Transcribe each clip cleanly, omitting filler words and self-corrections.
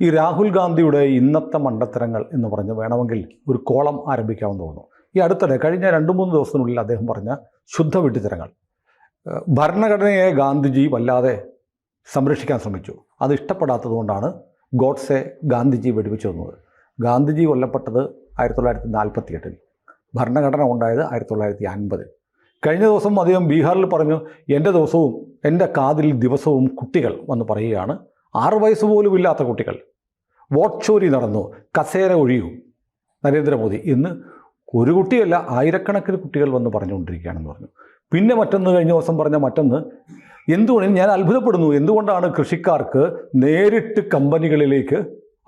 ഈ രാഹുൽ ഗാന്ധിയുടെ ഇന്നത്തെ മണ്ടത്തരങ്ങൾ എന്ന് പറഞ്ഞ് വേണമെങ്കിൽ ഒരു കോളം ആരംഭിക്കാമെന്ന് തോന്നുന്നു. ഈ അടുത്തിടെ കഴിഞ്ഞ 2-3 ദിവസത്തിനുള്ളിൽ അദ്ദേഹം പറഞ്ഞ ശുദ്ധ വിഡ്ഢിത്തരങ്ങൾ. ഭരണഘടനയെ ഗാന്ധിജി വല്ലാതെ സംരക്ഷിക്കാൻ ശ്രമിച്ചു. അത് ഇഷ്ടപ്പെടാത്തതുകൊണ്ടാണ് ഗോഡ്സെ ഗാന്ധിജി വെടിവെച്ചു തന്നത്. ഗാന്ധിജി കൊല്ലപ്പെട്ടത് 1948-ൽ, ഭരണഘടന ഉണ്ടായത് 1950-ൽ. കഴിഞ്ഞ ദിവസം അദ്ദേഹം ബീഹാറിൽ പറഞ്ഞു, എൻ്റെ ദിവസവും എൻ്റെ കാതിൽ ദിവസവും കുട്ടികൾ വന്ന് പറയുകയാണ്, 6 വയസ്സ് പോലും ഇല്ലാത്ത കുട്ടികൾ. വോട്ട് ചോരി നടന്നു, കസേര ഒഴിയൂ നരേന്ദ്രമോദി എന്ന് ഒരു കുട്ടിയല്ല, ആയിരക്കണക്കിന് കുട്ടികൾ വന്ന് പറഞ്ഞുകൊണ്ടിരിക്കുകയാണെന്ന് പറഞ്ഞു. പിന്നെ മറ്റൊന്ന്, കഴിഞ്ഞ ദിവസം പറഞ്ഞ മറ്റൊന്ന്, എന്തുകൊണ്ട് ഞാൻ അത്ഭുതപ്പെടുന്നു, എന്തുകൊണ്ടാണ് കൃഷിക്കാർക്ക് നേരിട്ട് കമ്പനികളിലേക്ക്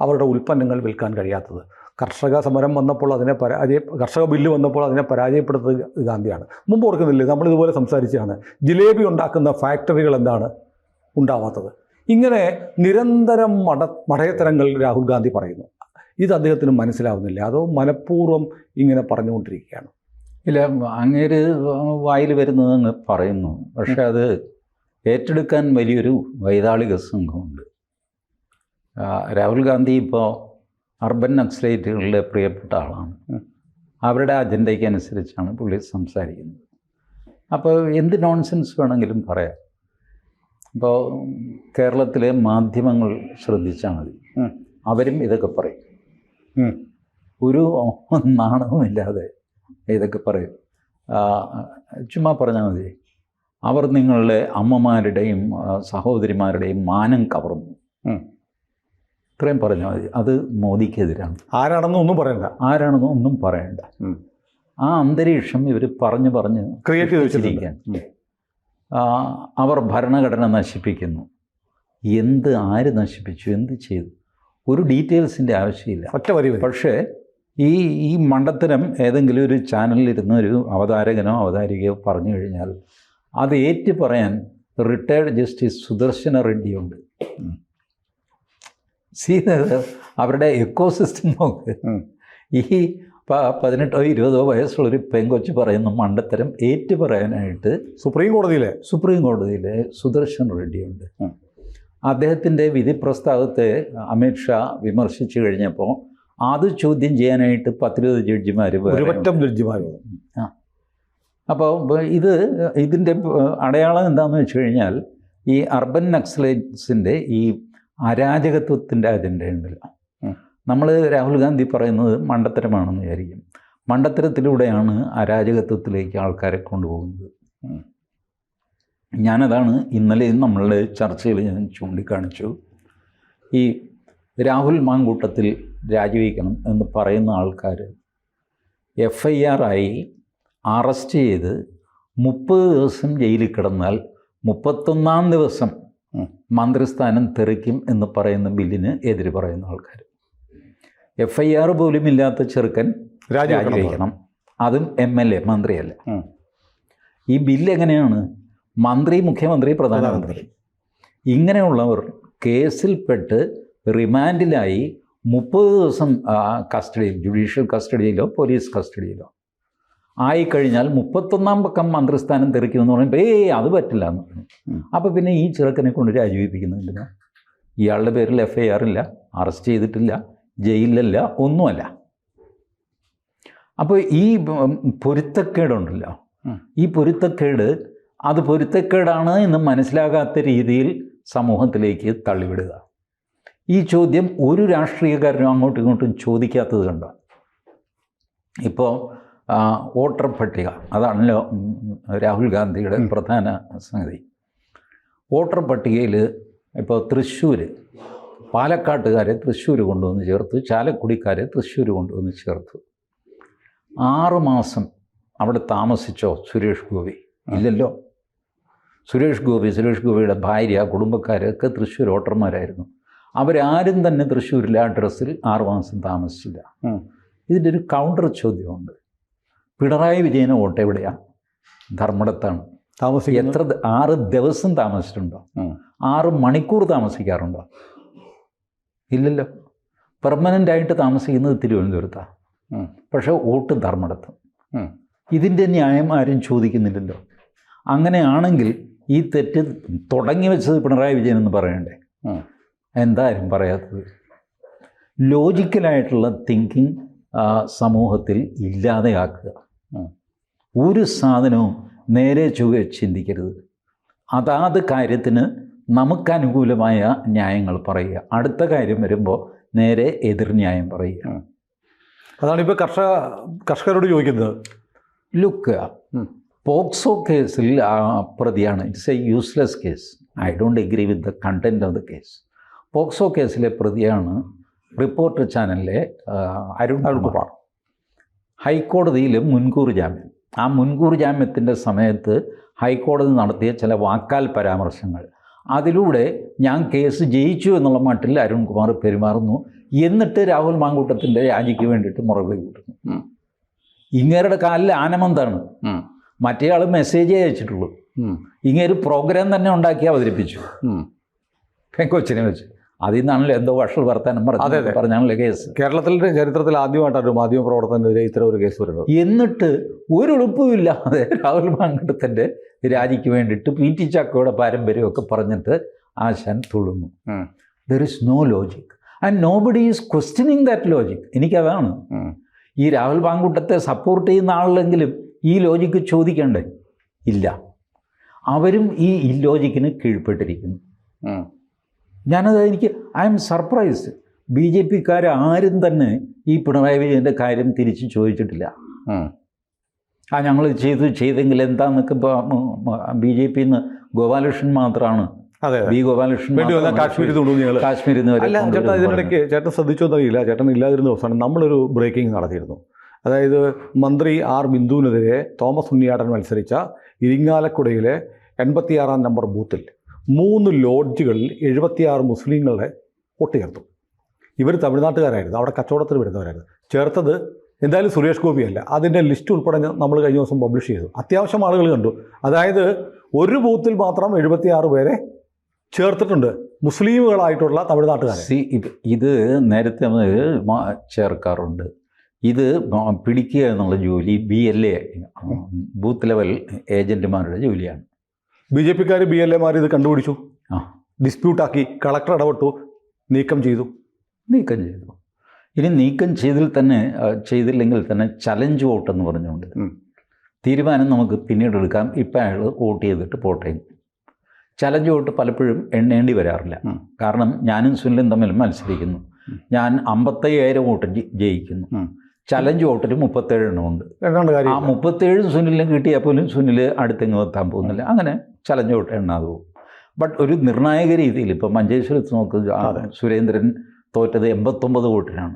അവരുടെ ഉൽപ്പന്നങ്ങൾ വിൽക്കാൻ കഴിയാത്തത്? കർഷക സമരം വന്നപ്പോൾ കർഷക ബില്ല് വന്നപ്പോൾ അതിനെ പരാജയപ്പെടുത്തത് ഗാന്ധിയാണ്. മുമ്പ് ഓർക്കുന്നില്ലേ, നമ്മളിതുപോലെ സംസാരിച്ചാണ് ജിലേബി ഉണ്ടാക്കുന്ന ഫാക്ടറികൾ എന്താണ് ഉണ്ടാവാത്തത്? ഇങ്ങനെ നിരന്തരം മടയത്തരങ്ങൾ രാഹുൽ ഗാന്ധി പറയുന്നു. ഇത് അദ്ദേഹത്തിന് മനസ്സിലാവുന്നില്ല, അതോ മനഃപൂർവ്വം ഇങ്ങനെ പറഞ്ഞുകൊണ്ടിരിക്കുകയാണ്? ഇല്ല, അങ്ങേര് വായിൽ വരുന്നതെന്ന് പറയുന്നു, പക്ഷെ അത് ഏറ്റെടുക്കാൻ വലിയൊരു വൈതാളിക സംഘമുണ്ട്. രാഹുൽ ഗാന്ധി ഇപ്പോൾ അർബൻ നക്സലൈറ്റുകളുടെ പ്രിയപ്പെട്ട ആളാണ്. അവരുടെ അജണ്ടയ്ക്ക് അനുസരിച്ചാണ് പുള്ളി സംസാരിക്കുന്നത്. അപ്പോൾ എന്ത് നോൺസെൻസ് വേണമെങ്കിലും പറയാം. ഇപ്പോൾ കേരളത്തിലെ മാധ്യമങ്ങൾ ശ്രദ്ധിച്ചാൽ മതി, അവരും ഇതൊക്കെ പറയും. ഒരു നാണവുമില്ലാതെ ഇതൊക്കെ പറയും. ചുമ്മാ പറഞ്ഞാൽ മതി, അവർ നിങ്ങളുടെ അമ്മമാരുടെയും സഹോദരിമാരുടെയും മാനം കവർന്നു, ഇത്രയും പറഞ്ഞാൽ മതി. അത് മോദിക്കെതിരാണ്. ആരാണെന്നൊന്നും പറയണ്ട. ആ അന്തരീക്ഷം ഇവർ പറഞ്ഞ് ക്രിയേറ്റ് ചെയ്തിരിക്കാൻ. അവർ ഭരണഘടന നശിപ്പിക്കുന്നു. ആര് നശിപ്പിച്ചു, എന്ത് ചെയ്തു, ഒരു ഡീറ്റെയിൽസിൻ്റെ ആവശ്യമില്ല. പക്ഷേ ഈ മണ്ടത്തരം ഏതെങ്കിലും ഒരു ചാനലിലിരുന്ന് ഒരു അവതാരകനോ അവതാരികയോ പറഞ്ഞു കഴിഞ്ഞാൽ അത് ഏറ്റു പറയാൻ റിട്ടയർഡ് ജസ്റ്റിസ് സുദർശന റെഡ്ഡിയുണ്ട്. അവരുടെ എക്കോസിസ്റ്റം നോക്ക്. ഈ 18 or 20 വയസ്സുള്ളൊരു പെങ്കൊച്ച് പറയുന്ന മണ്ടത്തരം ഏറ്റു പറയാനായിട്ട് സുപ്രീം കോടതിയിലെ സുദർശൻ റെഡ്ഡിയുണ്ട്. അദ്ദേഹത്തിൻ്റെ വിധി പ്രസ്താവത്തെ അമിത്ഷാ വിമർശിച്ചു കഴിഞ്ഞപ്പോൾ അത് ചോദ്യം ചെയ്യാനായിട്ട് 10-20 ജഡ്ജിമാർ. അപ്പോൾ ഇതിൻ്റെ അടയാളം എന്താണെന്ന് വെച്ച് കഴിഞ്ഞാൽ ഈ അർബൻ നക്സലൈറ്റ്സിൻ്റെ ഈ അരാജകത്വത്തിൻ്റെ അജണ്ടയുണ്ടല്ലോ. നമ്മൾ രാഹുൽ ഗാന്ധി പറയുന്നത് മണ്ടത്തരമാണെന്ന് വിചാരിക്കും. മണ്ടത്തരത്തിലൂടെയാണ് അരാജകത്വത്തിലേക്ക് ആൾക്കാരെ കൊണ്ടുപോകുന്നത്. ഞാനതാണ് ഇന്നലെയും നമ്മളുടെ ചർച്ചയിൽ ഞാൻ ചൂണ്ടിക്കാണിച്ചു. ഈ രാഹുൽ മാങ്കൂട്ടത്തിൽ രാജിവെക്കണം എന്ന് പറയുന്ന ആൾക്കാർ FIR ആയി അറസ്റ്റ് ചെയ്ത് 30 ദിവസം ജയിലിൽ കിടന്നാൽ 31-ാം ദിവസം മന്ത്രിസ്ഥാനം തെറിക്കും എന്ന് പറയുന്ന ബില്ലിന് എതിര് പറയുന്ന ആൾക്കാർ. FIR പോലും ഇല്ലാത്ത ചെറുക്കൻ രാജിവെക്കണം, അതും MLA, മന്ത്രിയല്ല. ഈ ബില്ല് എങ്ങനെയാണ്? മന്ത്രി, മുഖ്യമന്ത്രി, പ്രധാനമന്ത്രി ഇങ്ങനെയുള്ളവർ കേസിൽപ്പെട്ട് റിമാൻഡിലായി 30 ദിവസം കസ്റ്റഡിയിൽ, ജുഡീഷ്യൽ കസ്റ്റഡിയിലോ പോലീസ് കസ്റ്റഡിയിലോ ആയിക്കഴിഞ്ഞാൽ 31-ാം പക്കം മന്ത്രിസ്ഥാനം തെറിക്കുമെന്ന് പറയുമ്പോൾ അത് പറ്റില്ല എന്ന് പറഞ്ഞു. അപ്പോൾ പിന്നെ ഈ ചെറുക്കനെ കൊണ്ട് രാജിവെപ്പിക്കുന്നില്ല. ഇയാളുടെ പേരിൽ FIR ഇല്ല, അറസ്റ്റ് ചെയ്തിട്ടില്ല, ജയിലിലല്ല, ഒന്നുമല്ല. അപ്പോൾ ഈ പൊരുത്തക്കേടുണ്ടല്ലോ, ഈ പൊരുത്തക്കേട് അത് പൊരുത്തക്കേടാണ് എന്ന് മനസ്സിലാകാത്ത രീതിയിൽ സമൂഹത്തിലേക്ക് തള്ളിവിടുക. ഈ ചോദ്യം ഒരു രാഷ്ട്രീയക്കാരനും അങ്ങോട്ടും ഇങ്ങോട്ടും ചോദിക്കാത്തത് കണ്ടോ? ഇപ്പോൾ വോട്ടർ പട്ടിക, അതാണല്ലോ രാഹുൽ ഗാന്ധിയുടെ പ്രധാന സംഗതി. വോട്ടർ പട്ടികയിൽ ഇപ്പോൾ തൃശ്ശൂർ, പാലക്കാട്ടുകാരെ തൃശ്ശൂർ കൊണ്ടുവന്ന് ചേർത്തു, ചാലക്കുടിക്കാരെ തൃശ്ശൂർ കൊണ്ടുവന്ന് ചേർത്തു. 6 മാസം അവിടെ താമസിച്ചോ സുരേഷ് ഗോപി? ഇല്ലല്ലോ. സുരേഷ് ഗോപിയുടെ ഭാര്യ, കുടുംബക്കാരൊക്കെ തൃശ്ശൂർ വോട്ടർമാരായിരുന്നു. അവരാരും തന്നെ തൃശ്ശൂരിലെ അഡ്രസ്സിൽ 6 മാസം താമസിച്ചില്ല. ഇതിൻ്റെ ഒരു കൗണ്ടർ ചോദ്യമുണ്ട്. പിണറായി വിജയന് വോട്ട് എവിടെയാണ്? ധർമ്മടത്താണ് എത്ര 6 ദിവസം താമസിച്ചിട്ടുണ്ടോ? 6 മണിക്കൂർ താമസിക്കാറുണ്ടോ? ഇല്ലല്ലോ. പെർമനൻ്റായിട്ട് താമസിക്കുന്നത് തിരുവനന്തപുരത്താണ്, പക്ഷേ വോട്ട് ധർമ്മടത്തും. ഇതിൻ്റെ ന്യായം ആരും ചോദിക്കുന്നില്ലല്ലോ. അങ്ങനെയാണെങ്കിൽ ഈ തെറ്റ് തുടങ്ങി വെച്ചത് പിണറായി വിജയൻ എന്ന് പറയണ്ടേ? എന്തായാലും പറയാത്തത്. ലോജിക്കലായിട്ടുള്ള തിങ്കിങ് സമൂഹത്തിൽ ഇല്ലാതെയാക്കുക. ഒരു സാധനവും നേരെ ചൊവ്വെ ചിന്തിക്കരുത്. അതാത് കാര്യത്തിന് നമുക്കനുകൂലമായ ന്യായങ്ങൾ പറയുക, അടുത്ത കാര്യം വരുമ്പോൾ നേരെ എതിർ ന്യായം പറയുക. അതാണിപ്പോൾ കർഷകരോട് ചോദിക്കുന്നത്. ലുക്ക്, പോക്സോ കേസിൽ പ്രതിയാണ്. It's A useless case. I don't agree with the content of the case. POCSO കേസിലെ പ്രതിയാണ് റിപ്പോർട്ടർ ചാനലിലെ അരുൺ കുമാർ. ഹൈക്കോടതിയിൽ മുൻകൂർ ജാമ്യം. ആ മുൻകൂർ ജാമ്യത്തിൻ്റെ സമയത്ത് ഹൈക്കോടതി നടത്തിയ ചില വാക്കാൽ പരാമർശങ്ങൾ, അതിലൂടെ ഞാൻ കേസ് ജയിച്ചു എന്നുള്ള മട്ടിൽ അരുൺകുമാർ പെരുമാറുന്നു. എന്നിട്ട് രാഹുൽ മാങ്കൂട്ടത്തിൻ്റെ രാജിക്ക് വേണ്ടിയിട്ട് മുറവിളി കൂട്ടുന്നു. ഇങ്ങേരുടെ കാലിൽ ആനമന്താണ്. മറ്റേയാൾ മെസ്സേജേ അയച്ചിട്ടുള്ളൂ. ഇങ്ങേര് പ്രോഗ്രാം തന്നെ ഉണ്ടാക്കി അവതരിപ്പിച്ചു പെങ്കൊച്ചിനെ വെച്ച്. അതിൽ നിന്നാണല്ലോ എന്തോ വഷൾ വർത്താനം പറഞ്ഞാണല്ലോ കേസ്. കേരളത്തിൻ്റെ ചരിത്രത്തിൽ ആദ്യമായിട്ടാണ് മാധ്യമ പ്രവർത്തകനെതിരെ ഇത്തരം ഒരു കേസ് വരുന്നത്. എന്നിട്ട് ഒരു എളുപ്പമില്ലാതെ രാഹുൽ മാങ്കൂട്ടത്തിൻ്റെ രാജിക്ക് വേണ്ടിയിട്ട് പി.ടി. ചക്കയുടെ പാരമ്പര്യമൊക്കെ പറഞ്ഞിട്ട് ആശാൻ തുള്ളുന്നു. There is no logic and nobody is questioning that logic. എനിക്കതാണ്, ഈ രാഹുൽ മാങ്കൂട്ടത്തെ സപ്പോർട്ട് ചെയ്യുന്ന ആളിലെങ്കിലും ഈ ലോജിക്ക് ചോദിക്കണ്ടേ? ഇല്ല, അവരും ഈ ഇല്ലോജിക്കിന് കീഴ്പ്പെട്ടിരിക്കുന്നു. എനിക്ക് ഐ എം സർപ്രൈസ്ഡ്. BJP-ക്കാർ ആരും തന്നെ ഈ പിണറായി വിജയൻ്റെ കാര്യം തിരിച്ച് ചോദിച്ചിട്ടില്ല. ഞങ്ങൾ ചെയ്തെങ്കിൽ എന്താന്നൊക്കെ. ഇപ്പോൾ BJP-ന്ന് ഗോപാലകൃഷ്ണൻ മാത്രമാണ്. ബി ഗോപാലകൃഷ്ണൻ കാശ്മീരിൽ നിന്ന്. അല്ല ചേട്ടാ, ഇതിനിടയ്ക്ക് ചേട്ടൻ ശ്രദ്ധിച്ചോന്നറിയില്ല, ചേട്ടൻ ഇല്ലാതിരുന്ന ദിവസമാണ് നമ്മളൊരു ബ്രേക്കിംഗ് നടത്തിയിരുന്നു. അതായത് മന്ത്രി ആർ ബിന്ദുവിനെതിരെ തോമസ് ഉണ്ണിയാടൻ മത്സരിച്ച ഇരിങ്ങാലക്കുടയിലെ 86-ാം നമ്പർ ബൂത്തിൽ 3 ലോഡ്ജുകളിൽ 76 മുസ്ലിങ്ങളെ വോട്ട് ചേർത്തു. ഇവർ തമിഴ്നാട്ടുകാരായിരുന്നു, അവിടെ കച്ചവടത്തിന് വരുന്നവരായിരുന്നു. ചേർത്തത് എന്തായാലും സുരേഷ് ഗോപിയല്ല. അതിൻ്റെ ലിസ്റ്റ് ഉൾപ്പെടെ നമ്മൾ കഴിഞ്ഞ ദിവസം പബ്ലിഷ് ചെയ്തു. അത്യാവശ്യം ആളുകൾ കണ്ടു. അതായത് ഒരു ബൂത്തിൽ മാത്രം 76 പേരെ ചേർത്തിട്ടുണ്ട്, മുസ്ലിമുകളായിട്ടുള്ള തമിഴ്നാട്ടുകാരെ. ഇത് നേരത്തെ ചേർക്കാറുണ്ട്. ഇത് പിടിക്കുക എന്നുള്ള ജോലി BLA ബൂത്ത് ലെവൽ ഏജൻറ്റുമാരുടെ ജോലിയാണ്. BJP-ക്കാർ BLA-മാർ ഇത് കണ്ടുപിടിച്ചു, ഡിസ്പ്യൂട്ടാക്കി, കളക്ടർ ഇടപെട്ടു, നീക്കം ചെയ്തു. ഇനി നീക്കം ചെയ്തില്ലെങ്കിൽ തന്നെ ചലഞ്ച് വോട്ട് എന്ന് പറഞ്ഞുകൊണ്ട് തീരുമാനം നമുക്ക് പിന്നീട് എടുക്കാം. ഇപ്പം അയാൾ വോട്ട് ചെയ്തിട്ട് പോട്ടെ. ചലഞ്ച് വോട്ട് പലപ്പോഴും എണ്ണേണ്ടി വരാറില്ല. കാരണം ഞാനും സുനിലും തമ്മിൽ മത്സരിക്കുന്നു. ഞാൻ 55,000 വോട്ട് ജയിക്കുന്നു. ചലഞ്ച് വോട്ടിൽ 37 എണ്ണമുണ്ട്. ആ 37 സുനിലിന് കിട്ടിയാൽ പോലും സുനിൽ അടുത്തെങ്ങും എത്താൻ പോകുന്നില്ല. അങ്ങനെ ചലഞ്ച് വോട്ട് എണ്ണാതെ പോകും. ബട്ട് ഒരു നിർണായക രീതിയിൽ ഇപ്പോൾ മഞ്ചേശ്വരത്ത് നോക്കുക, സുരേന്ദ്രൻ തോറ്റത് 89 വോട്ടിനാണ്.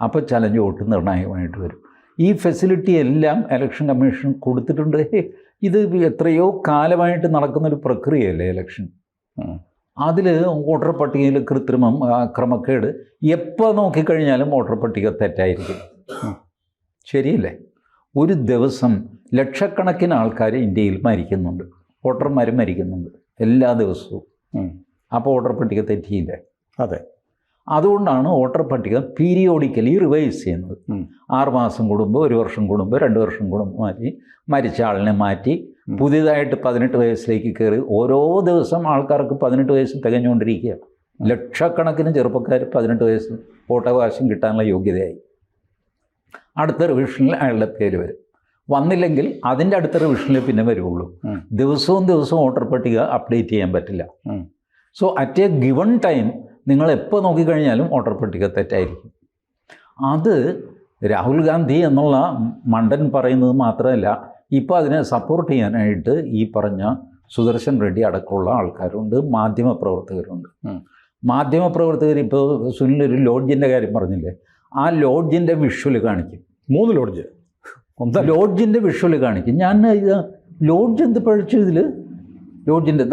അപ്പോൾ ചലഞ്ച് വോട്ട് നിർണായകമായിട്ട് വരും. ഈ ഫെസിലിറ്റി എല്ലാം ഇലക്ഷൻ കമ്മീഷൻ കൊടുത്തിട്ടുണ്ട്. ഇത് എത്രയോ കാലമായിട്ട് നടക്കുന്നൊരു പ്രക്രിയയല്ലേ ഇലക്ഷൻ. അതിൽ വോട്ടർ പട്ടികയിൽ കൃത്രിമം, ക്രമക്കേട് എപ്പോൾ നോക്കിക്കഴിഞ്ഞാലും വോട്ടർ പട്ടിക തെറ്റായിരിക്കും. ശരിയല്ലേ? ഒരു ദിവസം ലക്ഷക്കണക്കിന് ആൾക്കാർ ഇന്ത്യയിൽ മരിക്കുന്നുണ്ട്, വോട്ടർമാരും മരിക്കുന്നുണ്ട് എല്ലാ ദിവസവും. അപ്പോൾ വോട്ടർ പട്ടിക തെറ്റിയില്ലേ? അതെ. അതുകൊണ്ടാണ് വോട്ടർ പട്ടിക പീരിയോഡിക്കലി റിവൈസ് ചെയ്യുന്നത്. 6 മാസം കൂടുമ്പോൾ, 1 വർഷം കൂടുമ്പോൾ, 2 വർഷം കൂടുമ്പോൾ മരിച്ച ആളിനെ മാറ്റി പുതിയതായിട്ട് 18 വയസ്സിലേക്ക് കയറി ഓരോ ദിവസം ആൾക്കാർക്ക് 18 വയസ്സ് തികഞ്ഞുകൊണ്ടിരിക്കുക. ലക്ഷക്കണക്കിന് ചെറുപ്പക്കാർ 18 വയസ്സ് വോട്ടവകാശം കിട്ടാനുള്ള യോഗ്യതയായി. അടുത്ത റിവിഷനിൽ അയാളുടെ പേര് വരും. വന്നില്ലെങ്കിൽ അതിൻ്റെ അടുത്ത റിവിഷനിൽ പിന്നെ വരുള്ളൂ. ദിവസവും വോട്ടർ പട്ടിക അപ്ഡേറ്റ് ചെയ്യാൻ പറ്റില്ല. So at A given time നിങ്ങൾ എപ്പോൾ നോക്കിക്കഴിഞ്ഞാലും വോട്ടർ പട്ടിക തെറ്റായിരിക്കും. അത് രാഹുൽ ഗാന്ധി എന്നുള്ള മണ്ടൻ പറയുന്നത് മാത്രമല്ല, ഇപ്പോൾ അതിനെ സപ്പോർട്ട് ചെയ്യാനായിട്ട് ഈ പറഞ്ഞ സുദർശൻ റെഡ്ഡി അടക്കമുള്ള ആൾക്കാരുണ്ട്, മാധ്യമപ്രവർത്തകരുണ്ട്. മാധ്യമപ്രവർത്തകർ ഇപ്പോൾ സുനിൽ ഒരു ലോഡ്ജിൻ്റെ കാര്യം പറഞ്ഞില്ലേ, ആ ലോഡ്ജിൻ്റെ വിഷ്വൽ കാണിക്കും. 3 ലോഡ്ജ്, ലോഡ്ജിൻ്റെ വിഷ്വൽ കാണിക്കും. ഞാൻ ലോഡ്ജ് എന്ത് പഴിച്ചു ഇതിൽ, ലോഡ്ജിൻ്റെ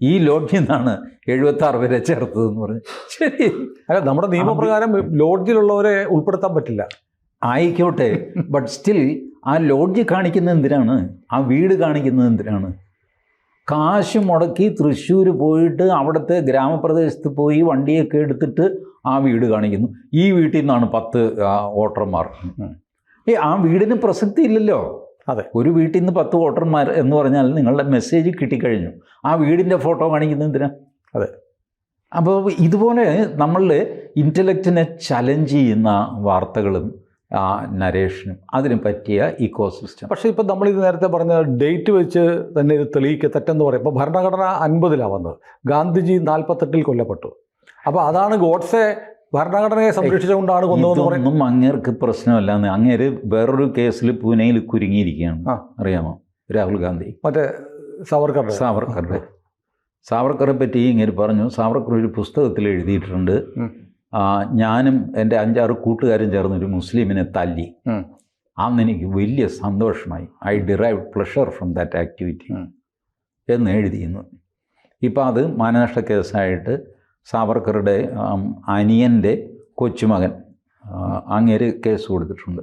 ഈ ലോഡ്ജിൽ നിന്നാണ് 76 പേരെ ചേർത്തതെന്ന് പറഞ്ഞു. ശരി, അല്ല നമ്മുടെ നിയമപ്രകാരം ലോഡ്ജിലുള്ളവരെ ഉൾപ്പെടുത്താൻ പറ്റില്ല. ആയിക്കോട്ടെ, ബട്ട് സ്റ്റിൽ ആ ലോഡ്ജ് കാണിക്കുന്നത് എന്തിനാണ്? ആ വീട് കാണിക്കുന്നത് എന്തിനാണ്? കാശ് മുടക്കി തൃശ്ശൂർ പോയിട്ട് അവിടുത്തെ ഗ്രാമപ്രദേശത്ത് പോയി വണ്ടിയൊക്കെ എടുത്തിട്ട് ആ വീട് കാണിക്കുന്നു. ഈ വീട്ടിൽ നിന്നാണ് 10 വോട്ടർമാർ. ആ വീടിന് പ്രസക്തി ഇല്ലല്ലോ. അതെ, ഒരു വീട്ടിൽ നിന്ന് 10 വോട്ടർമാർ എന്ന് പറഞ്ഞാൽ നിങ്ങളുടെ മെസ്സേജ് കിട്ടിക്കഴിഞ്ഞു. ആ വീടിൻ്റെ ഫോട്ടോ കാണിക്കുന്നത് എന്തിനാ? അതെ, അപ്പോൾ ഇതുപോലെ നമ്മളുടെ ഇൻ്റലക്റ്റിനെ ചലഞ്ച് ചെയ്യുന്ന വാർത്തകളും നരേഷനും അതിന് പറ്റിയ ഇക്കോസിസ്റ്റം. പക്ഷേ ഇപ്പം നമ്മളിത് നേരത്തെ പറഞ്ഞ ഡേറ്റ് വെച്ച് തന്നെ ഇത് തെളിയിക്കുക തെറ്റെന്ന് പറയും. ഇപ്പോൾ ഭരണഘടന 50-ലാണ് വന്നത്, ഗാന്ധിജി 48-ൽ കൊല്ലപ്പെട്ടു. അപ്പോൾ അതാണ് ഗോഡ്സെ ഭരണഘടനയെ സംരക്ഷിച്ചുകൊണ്ടാണ് കൊന്നതെന്ന് പറയുന്നത്. ഇതൊന്നും അങ്ങേർക്ക് പ്രശ്നമല്ലാന്ന്. അങ്ങേര് വേറൊരു കേസിൽ പൂനെയിൽ കുരുങ്ങിയിരിക്കുകയാണ്, അറിയാമോ? രാഹുൽ ഗാന്ധി മറ്റേ സാവർക്കറെ പറ്റി ഇങ്ങനെ പറഞ്ഞു. സാവർക്കർ ഒരു പുസ്തകത്തിൽ എഴുതിയിട്ടുണ്ട്, ഞാനും എൻ്റെ 5-6 കൂട്ടുകാരും ചേർന്നൊരു മുസ്ലിമിനെ തല്ലി, അന്ന് എനിക്ക് വലിയ സന്തോഷമായി, I derive pleasure from that activity എന്ന് എഴുതിയിരുന്നു. ഇപ്പം അത് മാനനഷ്ട കേസായിട്ട് സാവർക്കറുടെ അനിയൻ്റെ കൊച്ചുമകൻ അങ്ങേര് കേസ് കൊടുത്തിട്ടുണ്ട്.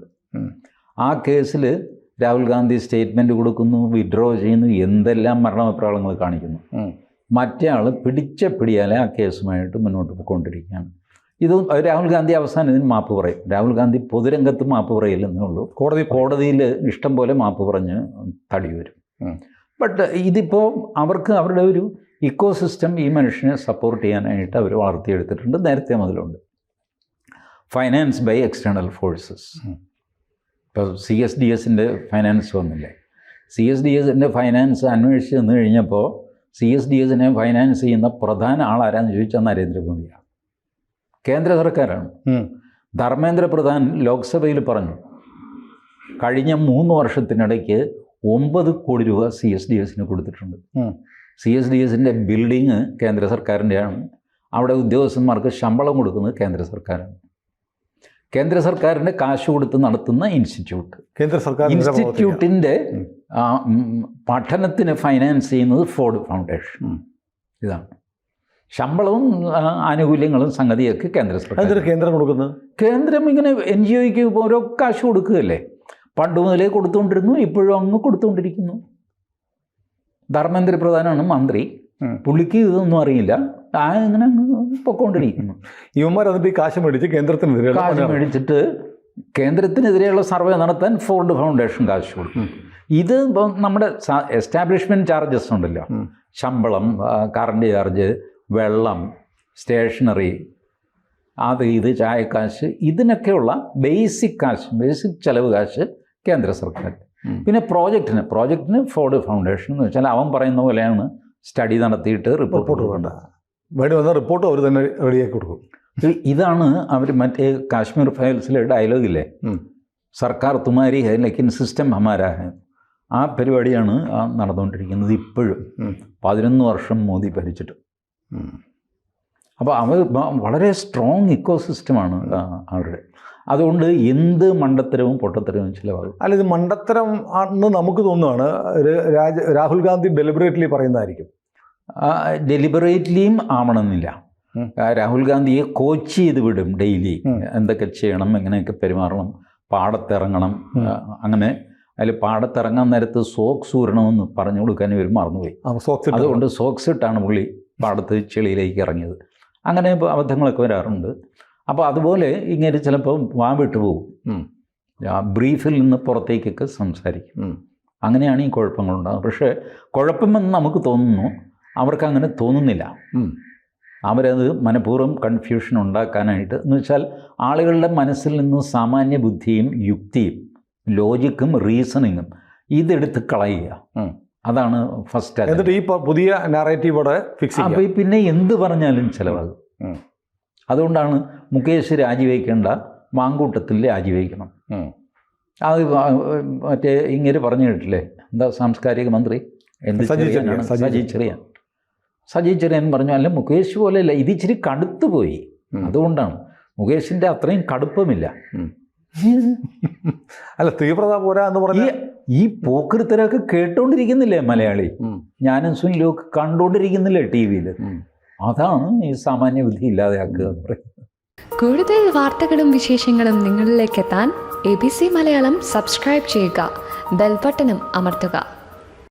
ആ കേസിൽ രാഹുൽ ഗാന്ധി സ്റ്റേറ്റ്മെൻറ്റ് കൊടുക്കുന്നു, വിഡ്രോ ചെയ്യുന്നു, എന്തെല്ലാം മരണപ്രാളങ്ങൾ കാണിക്കുന്നു. മറ്റേ ആൾ പിടിയാലെ ആ കേസുമായിട്ട് മുന്നോട്ട് പോയിക്കൊണ്ടിരിക്കുകയാണ്. ഇത് രാഹുൽ ഗാന്ധി അവസാനം ഇതിന് മാപ്പ് പറയും. രാഹുൽ ഗാന്ധി പൊതുരംഗത്ത് മാപ്പ് പറയില്ലെന്നേ ഉള്ളൂ, കോടതിയിൽ ഇഷ്ടം പോലെ മാപ്പ് പറഞ്ഞ് തടി വരും. ബട്ട് ഇതിപ്പോൾ അവർക്ക് അവരുടെ ഒരു ഇക്കോസിസ്റ്റം ഈ മനുഷ്യനെ സപ്പോർട്ട് ചെയ്യാനായിട്ട് അവർ വളർത്തിയെടുത്തിട്ടുണ്ട്, നേരത്തെ മുതലുണ്ട്. Finance by external forces. ഇപ്പോൾ CSDSൻ്റെ ഫൈനാൻസ് വന്നില്ലേ? CSDSൻ്റെ ഫൈനാൻസ് അന്വേഷിച്ച് വന്നു കഴിഞ്ഞപ്പോൾ CSDSനെ ഫൈനാൻസ് ചെയ്യുന്ന പ്രധാന ആളാരാന്ന് ചോദിച്ചാൽ നരേന്ദ്രമോദിയാണ്, കേന്ദ്ര സർക്കാരാണ്. ധർമ്മേന്ദ്ര പ്രധാൻ ലോക്സഭയിൽ പറഞ്ഞു, കഴിഞ്ഞ 3 വർഷത്തിനിടയ്ക്ക് 9 കോടി രൂപ CSDSന് കൊടുത്തിട്ടുണ്ട്. CSDSൻ്റെ ബിൽഡിങ് കേന്ദ്ര സർക്കാരിൻ്റെയാണ്, അവിടെ ഉദ്യോഗസ്ഥന്മാർക്ക് ശമ്പളം കൊടുക്കുന്നത് കേന്ദ്ര സർക്കാരാണ്. കേന്ദ്ര സർക്കാരിൻ്റെ കാശ് കൊടുത്ത് നടത്തുന്ന ഇൻസ്റ്റിറ്റ്യൂട്ട്, ഇൻസ്റ്റിറ്റ്യൂട്ടിൻ്റെ പഠനത്തിന് ഫൈനാൻസ് ചെയ്യുന്നത് ഫോർഡ് ഫൗണ്ടേഷൻ. ഇതാണ് ശമ്പളവും ആനുകൂല്യങ്ങളും സംഗതിയൊക്കെ കേന്ദ്ര സർക്കാർ. കേന്ദ്രം കൊടുക്കുന്നത്, കേന്ദ്രം ഇങ്ങനെ NGOയ്ക്ക് ഓരോ കാശ് കൊടുക്കുകയല്ലേ, പണ്ട് മുതലേ കൊടുത്തുകൊണ്ടിരുന്നു, ഇപ്പോഴും അങ്ങ് കൊടുത്തുകൊണ്ടിരിക്കുന്നു. ധർമ്മേന്ദ്ര പ്രധാനാണ് മന്ത്രി, പുള്ളിക്ക് ഇതൊന്നും അറിയില്ല, ഇങ്ങനെ പൊക്കോണ്ടിരിക്കുന്നു. ഇവന്മാർ അതിൻ്റെ കാശ് മേടിച്ച് മേടിച്ചിട്ട് കേന്ദ്രത്തിനെതിരെയുള്ള സർവേ നടത്താൻ ഫോർഡ് ഫൗണ്ടേഷൻ കാശ് കൊടുക്കും. ഇത് നമ്മുടെ എസ്റ്റാബ്ലിഷ്മെൻറ്റ് ചാർജസ് ഉണ്ടല്ലോ, ശമ്പളം, കറണ്ട് ചാർജ്, വെള്ളം, സ്റ്റേഷനറി, ഇത് ചായക്കാശ്, ഇതിനൊക്കെയുള്ള ബേസിക് കാശ്, ബേസിക് ചെലവ് കാശ് കേന്ദ്ര സർക്കാർ. പിന്നെ പ്രോജക്റ്റിന് ഫോർഡ് ഫൗണ്ടേഷൻ എന്ന് വെച്ചാൽ അവൻ പറയുന്ന പോലെയാണ് സ്റ്റഡി നടത്തിയിട്ട് റിപ്പോർട്ട് വേണ്ട, വേണ്ടി വന്ന റിപ്പോർട്ട് അവർ തന്നെ റെഡിയാക്കി കൊടുക്കും. ഇതാണ് അവർ മറ്റേ കാശ്മീർ ഫയൽസിലെ ഡയലോഗില്ലേ, സർക്കാർ തുമാരി ഹൈ ലേക്കിൻ സിസ്റ്റം ഹമാരാ ഹൈ, ആ പരിപാടിയാണ് നടന്നുകൊണ്ടിരിക്കുന്നത് ഇപ്പോഴും, 11 വർഷം മോദി ഭരിച്ചിട്ട്. അപ്പോൾ അവർ വളരെ സ്ട്രോങ് ഇക്കോസിസ്റ്റമാണ് അവരുടെ. അതുകൊണ്ട് എന്ത് മണ്ടത്തരവും പൊട്ടത്തരവും ചിലവാകും. അല്ല, ഇത് മണ്ടത്തരം ആണെന്ന് നമുക്ക് തോന്നുകയാണ്. രാഹുൽ ഗാന്ധി ഡെലിബറേറ്റ്ലി പറയുന്നതായിരിക്കും. ഡെലിബറേറ്റ്ലിയും ആവണമെന്നില്ല. രാഹുൽ ഗാന്ധിയെ കോച്ച് ചെയ്ത് വിടും ഡെയിലി, എന്തൊക്കെ ചെയ്യണം, എങ്ങനെയൊക്കെ പെരുമാറണം, പാടത്തിറങ്ങണം. അങ്ങനെ അതിൽ പാടത്തിറങ്ങാൻ നേരത്ത് സോക്സ് ഊരണമെന്ന് പറഞ്ഞു കൊടുക്കാൻ ഇവർ മറന്നുപോയി. അതുകൊണ്ട് സോക്സ് ഇട്ടാണ് പുള്ളി പാടത്ത് ചെളിയിലേക്ക് ഇറങ്ങിയത്. അങ്ങനെ അബദ്ധങ്ങളൊക്കെ വരാറുണ്ട്. അപ്പോൾ അതുപോലെ ഇങ്ങനെ ചിലപ്പോൾ വിട്ടു പോകും, ബ്രീഫിൽ നിന്ന് പുറത്തേക്കൊക്കെ സംസാരിക്കും. അങ്ങനെയാണ് ഈ കുഴപ്പങ്ങളുണ്ടാകുന്നത്. പക്ഷേ കുഴപ്പമെന്ന് നമുക്ക് തോന്നുന്നു, അവർക്ക് അങ്ങനെ തോന്നുന്നില്ല. അവരത് മനഃപൂർവ്വം കൺഫ്യൂഷൻ ഉണ്ടാക്കാനായിട്ട്, എന്ന് വെച്ചാൽ ആളുകളുടെ മനസ്സിൽ നിന്ന് സാമാന്യ ബുദ്ധിയും യുക്തിയും ലോജിക്കും റീസണിങ്ങും ഇതെടുത്ത് കളയുക. അതാണ് ഫസ്റ്റ്. എന്നിട്ട് ഈ പുതിയ നാരേറ്റീവോടെ ഫിക്സ് ചെയ്യുക. അപ്പോൾ പിന്നെ എന്ത് പറഞ്ഞാലും ചിലവാകും. അതുകൊണ്ടാണ് മുകേഷ് രാജിവെക്കേണ്ട, മാങ്കൂട്ടത്തിൽ രാജിവെക്കണം. അത് മറ്റേ ഇങ്ങനെ പറഞ്ഞു കേട്ടില്ലേ, എന്താ സാംസ്കാരിക മന്ത്രി സജി ചെറിയാൻ പറഞ്ഞു, അല്ല മുകേഷ് പോലെയല്ല, ഇത് ഇച്ചിരി കടുത്തു പോയി, അതുകൊണ്ടാണ്. മുകേഷിൻ്റെ അത്രയും കടുപ്പമില്ല. അല്ല, തീവ്രത പോരാ എന്ന് പറഞ്ഞ ഈ പോക്കൃത്തരൊക്കെ കേട്ടോണ്ടിരിക്കുന്നില്ലേ മലയാളി? ഞാനും സുനിലൊക്കെ കണ്ടോണ്ടിരിക്കുന്നില്ലേ TV-യിൽ? അതാണ് ഈ സാമാന്യ ബുദ്ധി ഇല്ലാതെയാക്കുക എന്ന് പറയുന്നത്. കൂടുതൽ വാർത്തകളും വിശേഷങ്ങളും നിങ്ങളിലേക്ക് എത്താൻ ABC മലയാളം സബ്സ്ക്രൈബ് ചെയ്യുക, ബെൽ ബട്ടണും അമർത്തുക.